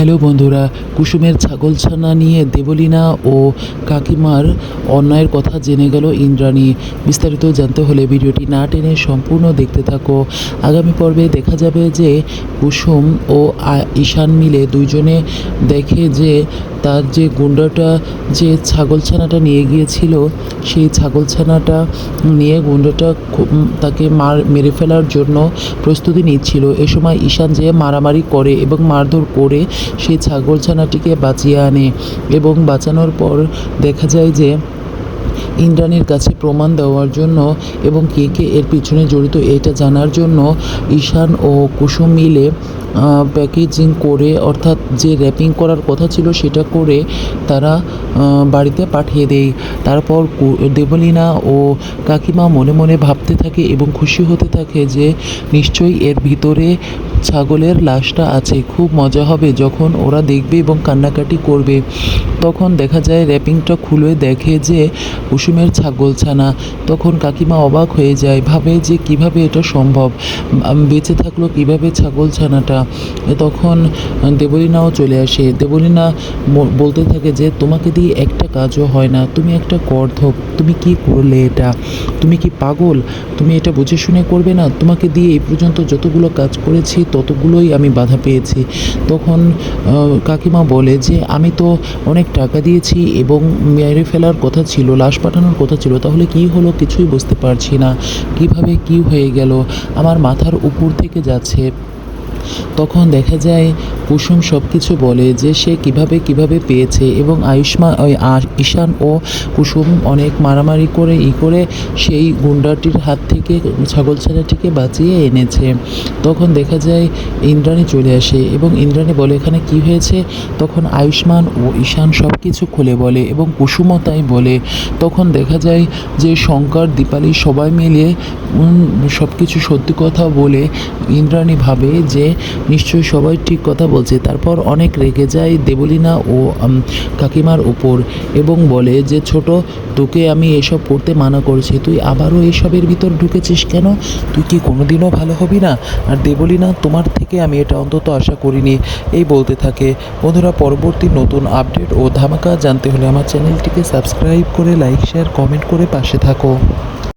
Hello বন্ধুরা, কুসুমের ছাগলছানা নিয়ে দেবলীনা ও কাকিমার অন্যায়ের কথা জেনে গেল ইন্দ্রাণী। বিস্তারিত জানতে হলে ভিডিওটি না টেনে সম্পূর্ণ দেখতে থাকো। আগামী পর্বে দেখা যাবে যে কুসুম ও ঈশান মিলে দুইজনে দেখে যে তার যে গুন্ডাটা যে ছাগলছানাটা নিয়ে গিয়েছিল, সেই ছাগলছানাটা নিয়ে গুন্ডাটা তাকে মেরে ফেলার জন্য প্রস্তুতি নিচ্ছিল। এ সময় ঈশান যে মারামারি করে এবং মারধর করে সেই ছাগলছানাটিকে বাঁচিয়ে আনে এবং বাঁচানোর পর দেখা যায় যে ইন্দ্রাণীর কাছে প্রমাণ দেওয়ার জন্য এবং কে কে এর পিছনে জড়িত এটা জানার জন্য ঈশান ও কুসুম মিলে প্যাকেজিং করে, অর্থাৎ যে র্যাপিং করার কথা ছিল সেটা করে তারা বাড়িতে পাঠিয়ে দেয়। তারপর দেবলীনা ও কাকিমা মনে মনে ভাবতে থাকে এবং খুশি হতে থাকে যে নিশ্চয়ই এর ভিতরে ছাগলের লাশটা আছে। খুব মজা হবে যখন ওরা দেখবে এবং কান্নাকাটি করবে। তখন দেখা যায় র্যাপিংটা খুলে দেখে যে কুসুমের ছাগলছানা। তখন কাকিমা অবাক হয়ে যায়, ভাবে যে কিভাবে এটা সম্ভব, বেঁচে থাকলো কিভাবে ছাগলছানাটা। তখন দেবলীনাও চলে আসে। দেবলীনা বলতে থাকে যে তোমাকে দিয়ে একটা কাজও হয় না, তুমি একটা গর্দভ, তুমি কি করলে এটা? তুমি কি পাগল? তুমি এটা বুঝে শুনে করবে না? তোমাকে দিয়ে এই পর্যন্ত যতগুলো কাজ করেছি ততগুলোই আমি বাধা পেয়েছি। তখন কাকিমা বলে যে আমি তো অনেক টাকা দিয়েছি এবং মেরে ফেলার কথা ছিল, লাশ পাঠানোর কথা ছিল, তাহলে কি হলো কিছুই বুঝতে পারছি না। কিভাবে কি হয়ে গেল, আমার মাথার উপর থেকে যাচ্ছে। তখন দেখা যায় কুসুম সব কিছু বলে যে সে কিভাবে পেয়েছে এবং ঈশান ও কুসুম অনেক মারামারি করে সেই গুন্ডাটির হাত থেকে ছাগলছানাটিকে বাঁচিয়ে এনেছে। তখন দেখা যায় ইন্দ্রাণী চলে আসে এবং ইন্দ্রাণী বলে এখানে কি হয়েছে। তখন আয়ুষ্মান ও ঈশান সব কিছু খুলে বলে এবং কুসুমও তাই বলে। তখন দেখা যায় যে শঙ্কর, দীপালি সবাই মিলে সব কিছু সত্যি কথা বলে ইন্দ্রাণী ভাবে যে নিশ্চয়ই সবাই ঠিক কথা বলছে। তারপর অনেক রেগে যায় দেবলীনা ও কাকিমার উপর এবং বলে যে ছোট, তোকে আমি এসব করতে মানা করেছি, তুই আবারও এসবের ভিতর ঢুকেছিস কেন? তুই কি কোনোদিনও ভালো হবি না? আর দেবলীনা, তোমার থেকে আমি এটা অন্তত আশা করিনি, এই বলতে থাকে। বন্ধুরা, পরবর্তী নতুন আপডেট ও ধামাকা জানতে হলে আমার চ্যানেলটিকে সাবস্ক্রাইব করে লাইক, শেয়ার, কমেন্ট করে পাশে থাকো।